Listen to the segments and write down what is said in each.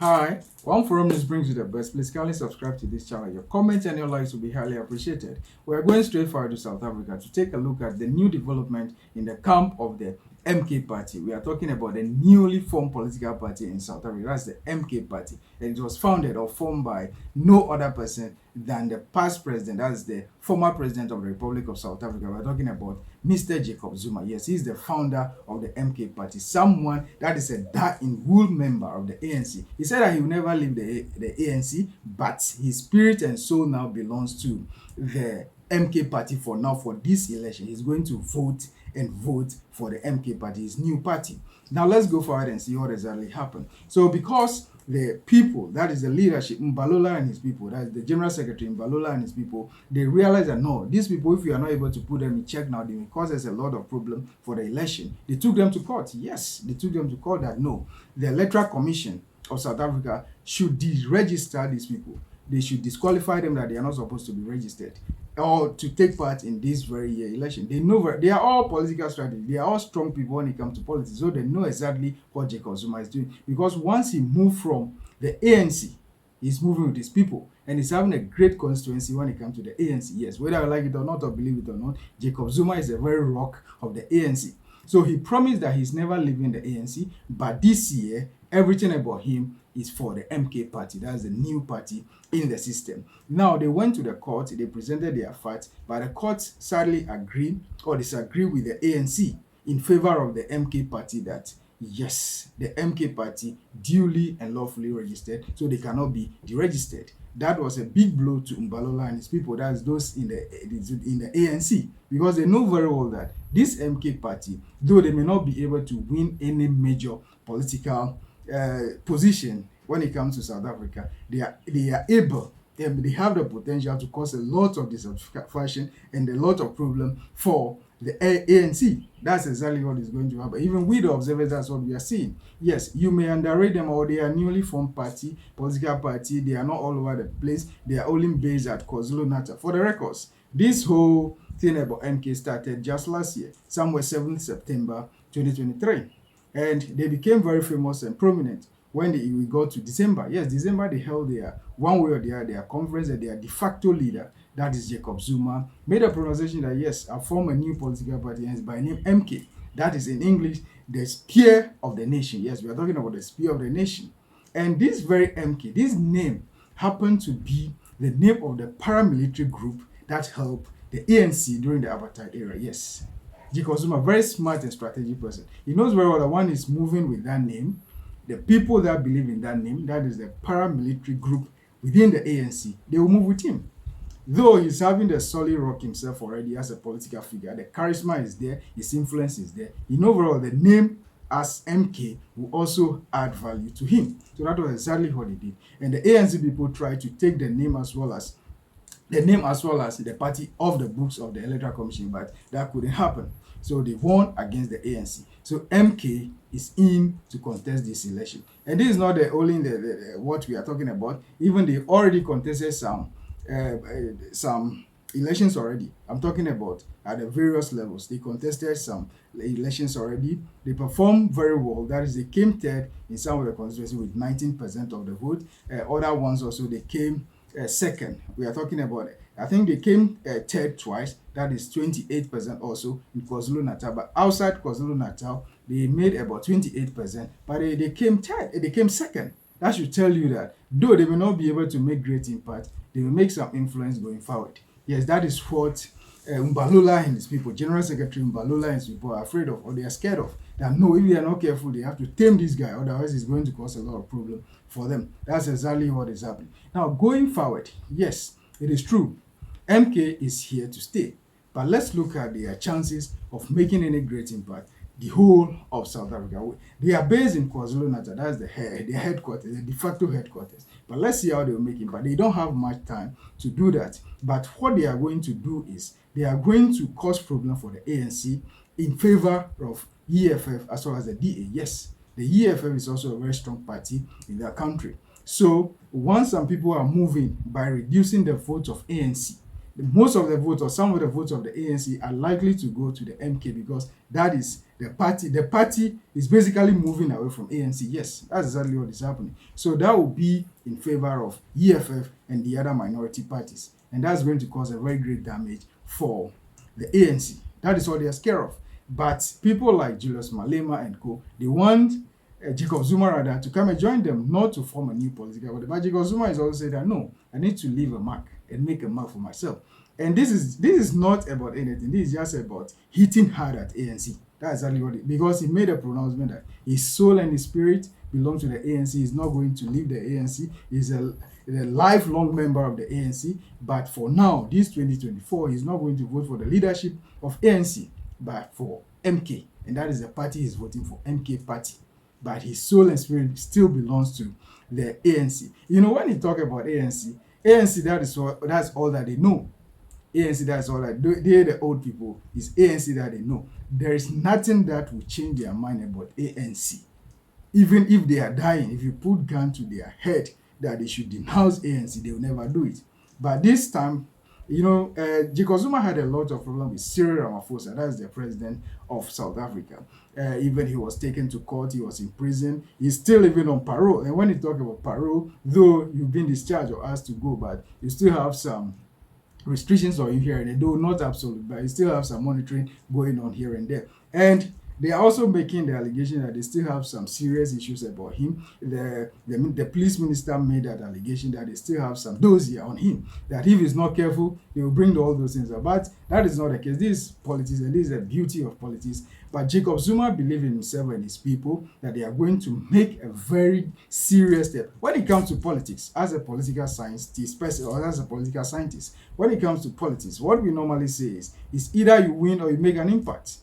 Hi, One Forum News brings you the best. Please kindly subscribe to this channel. Your comments and your likes will be highly appreciated. We are going straight forward to South Africa to take a look at the new development in the camp of the MK party. We are talking about the newly formed political party in South Africa. That's the MK party. And it was founded or formed by no other person than the past president. That's the former president of the Republic of South Africa. We're talking about Mr. Jacob Zuma. Yes, he's the founder of the MK party. Someone that is a die-in-wool member of the ANC. He said that he will never leave the ANC, but his spirit and soul now belongs to the MK party for now. For this election, he's going to vote for the MK party, his new party. Now let's go forward and see what exactly happened. So because the people, that is the leadership, Mbalola and his people, that is the general secretary Mbalola and his people, they realize that no, these people, if you are not able to put them in check now, they will cause us a lot of problem for the election. They took them to court. Yes, they took them to court that no, the Electoral Commission of South Africa should deregister these people. They should disqualify them, that they are not supposed to be registered or to take part in this very year election. They know they are all political strategists. They are all strong people when it comes to politics, so they know exactly what Jacob Zuma is doing. Because once he moved from the ANC, he's moving with his people, and he's having a great constituency when it comes to the ANC. Yes, whether I like it or not, or believe it or not, Jacob Zuma is a very rock of the ANC. So he promised that he's never leaving the ANC, but this year, everything about him is for the MK party. That's the new party in the system. Now, they went to the court, they presented their facts, but the court sadly agreed or disagreed with the ANC in favor of the MK party that yes, the MK party duly and lawfully registered, so they cannot be deregistered. That was a big blow to Mbalola and his people, that's those in the ANC, because they know very well that this MK party, though they may not be able to win any major political position when it comes to South Africa, they are able, they have the potential to cause a lot of dissatisfaction and a lot of problem for the ANC. That's exactly what is going to happen. Even with the observers, that's what we are seeing. Yes, you may underrate them, or they are newly formed political party. They are not all over the place. They are only based at KwaZulu-Natal. For the records, this whole thing about MK started just last year, somewhere 7th September 2023. And they became very famous and prominent when we got to December. Yes, December, they held their, one way or the other, their conference, and their de facto leader, that is Jacob Zuma, made a pronunciation that yes, I form a new political party, and it's by name MK. That is in English, the spear of the nation. Yes, we are talking about the spear of the nation. And this very MK, this name happened to be the name of the paramilitary group that helped the ANC during the apartheid era. Yes. Jacob Zuma, very smart and strategic person. He knows very well that one is moving with that name. The people that believe in that name, that is the paramilitary group within the ANC, they will move with him. Though he's having the solid rock himself already as a political figure, the charisma is there, his influence is there. You know very well the name as MK will also add value to him. So that was exactly what he did. And the ANC people tried to take the name as well as the party off the books of the Electoral Commission, but that couldn't happen. So they won against the ANC. So MK is in to contest this election. And this is not the only what we are talking about. Even they already contested some elections already. I'm talking about at the various levels. They contested some elections already. They performed very well. That is, they came third in some of the constituencies with 19% of the vote. Other ones also, they came second. We are talking about it. I think they came third twice. That is 28% also in KwaZulu-Natal. But outside KwaZulu-Natal, they made about 28%. But they came third. They came second. That should tell you that though they may not be able to make great impact, they will make some influence going forward. Yes, that is what Mbalola and his people, General Secretary Mbalola and his people are afraid of, or they are scared of. That no, if they are not careful, they have to tame this guy, otherwise it's going to cause a lot of problem for them. That's exactly what is happening. Now, going forward, yes, it is true. MK is here to stay. But let's look at their chances of making any great impact. The whole of South Africa. They are based in KwaZulu-Natal. That's their headquarters, the de facto headquarters. But let's see how they will make it. But they don't have much time to do that. But what they are going to do is they are going to cause problem for the ANC in favor of EFF as well as the DA. Yes, the EFF is also a very strong party in their country. So once some people are moving by reducing the votes of ANC, most of the votes or some of the votes of the ANC are likely to go to the MK because that is the party. The party is basically moving away from ANC. Yes, that's exactly what is happening. So that will be in favor of EFF and the other minority parties. And that's going to cause a very great damage for the ANC. That is what they are scared of. But people like Julius Malema and co, they want Jacob Zuma rather to come and join them, not to form a new political party. But Jacob Zuma is also saying that no, I need to leave a mark and make a mark for myself. And this is not about anything. This is just about hitting hard at ANC. That's exactly what it, because he made a pronouncement that his soul and his spirit belong to the ANC. He's not going to leave the ANC. He's a lifelong member of the ANC. But for now, this 2024, he's not going to vote for the leadership of ANC, but for MK. And that is the party he's voting for, MK party. But his soul and spirit still belongs to the ANC. You know, when you talk about ANC, that's all that they know. ANC, that's all that they're the old people. It's ANC that they know. There is nothing that will change their mind about ANC. Even if they are dying, if you put gun to their head that they should denounce ANC, they will never do it. But this time, you know, Jacob Zuma had a lot of problems with Cyril Ramaphosa. That's the president of South Africa. Even he was taken to court, he was in prison. He's still living on parole. And when you talk about parole, though you've been discharged or asked to go, but you still have some restrictions on you here and there, though not absolute, but you still have some monitoring going on here and there. And they are also making the allegation that they still have some serious issues about him. The police minister made that allegation that they still have some dossier on him, that if he's not careful, they will bring all those things up. But that is not the case. This is politics, and this is the beauty of politics. But Jacob Zuma believes in himself and his people that they are going to make a very serious step. When it comes to politics, as a political scientist, or as a political scientist, when it comes to politics, what we normally say is either you win or you make an impact.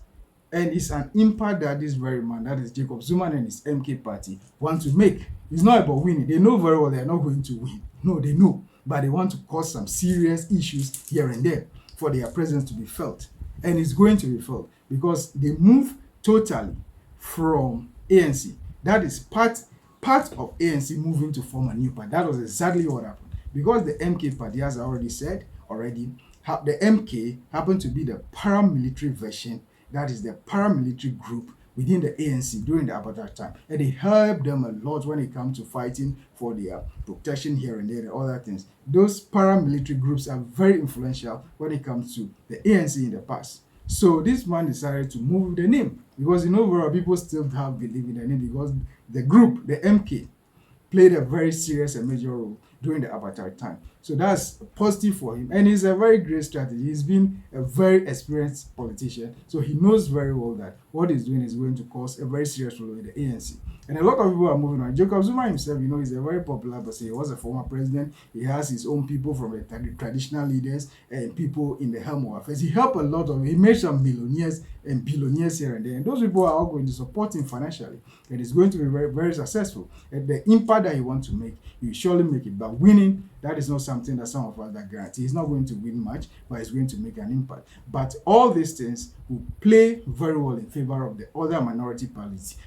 And it's an impact that this very man, that is Jacob Zuma and his MK party, want to make. It's not about winning. They know very well they are not going to win. No, they know. But they want to cause some serious issues here and there for their presence to be felt. And it's going to be felt because they move totally from ANC. That is part of ANC moving to form a new party. That was exactly what happened. Because the MK party, as I already said the MK happened to be the paramilitary version. That is the paramilitary group within the ANC during the Apathy time. And it helped them a lot when it comes to fighting for their protection here and there and other things. Those paramilitary groups are very influential when it comes to the ANC in the past. So this man decided to move the name because people still have belief in the name because the group, the MK, played a very serious and major role during the apartheid time. So that's positive for him. And it's a very great strategy. He's been a very experienced politician. So he knows very well that what he's doing is going to cause a very serious problem with the ANC. And a lot of people are moving on. Jacob Zuma himself, he's a very popular person. He was a former president. He has his own people from the traditional leaders and people in the helm of affairs. He helped a lot of, he made some millionaires and billionaires here and there. And those people are all going to support him financially. And it's going to be very, very successful. And the impact that he wants to make, he will surely make it. But winning, that is not something that some of us that guarantee. He's not going to win much, but he's going to make an impact. But all these things will play very well in favor of the other minority parties.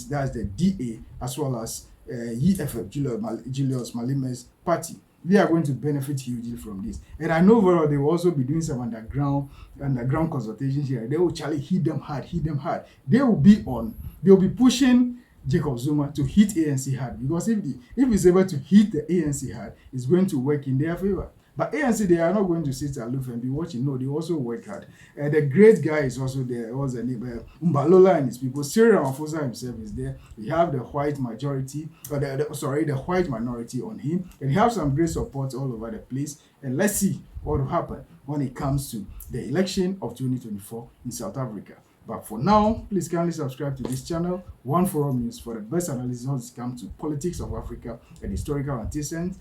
That's the DA as well as EFF, Julius Malema's party. They are going to benefit hugely from this. And I know very well they will also be doing some underground consultations here. They will hit them hard. They will be pushing Jacob Zuma to hit ANC hard because if he's able to hit the ANC hard, it's going to work in their favor. But ANC, they are not going to sit aloof and be watching. No, they also work hard. The great guy is also there. What's the name? Mbalola and his people. Cyril Ramaphosa himself is there. We have the white majority, or the white minority on him. And he has some great support all over the place. And let's see what will happen when it comes to the election of 2024 in South Africa. But for now, please kindly subscribe to this channel, One Forum News, for the best analysis when it comes to politics of Africa and historical antecedents.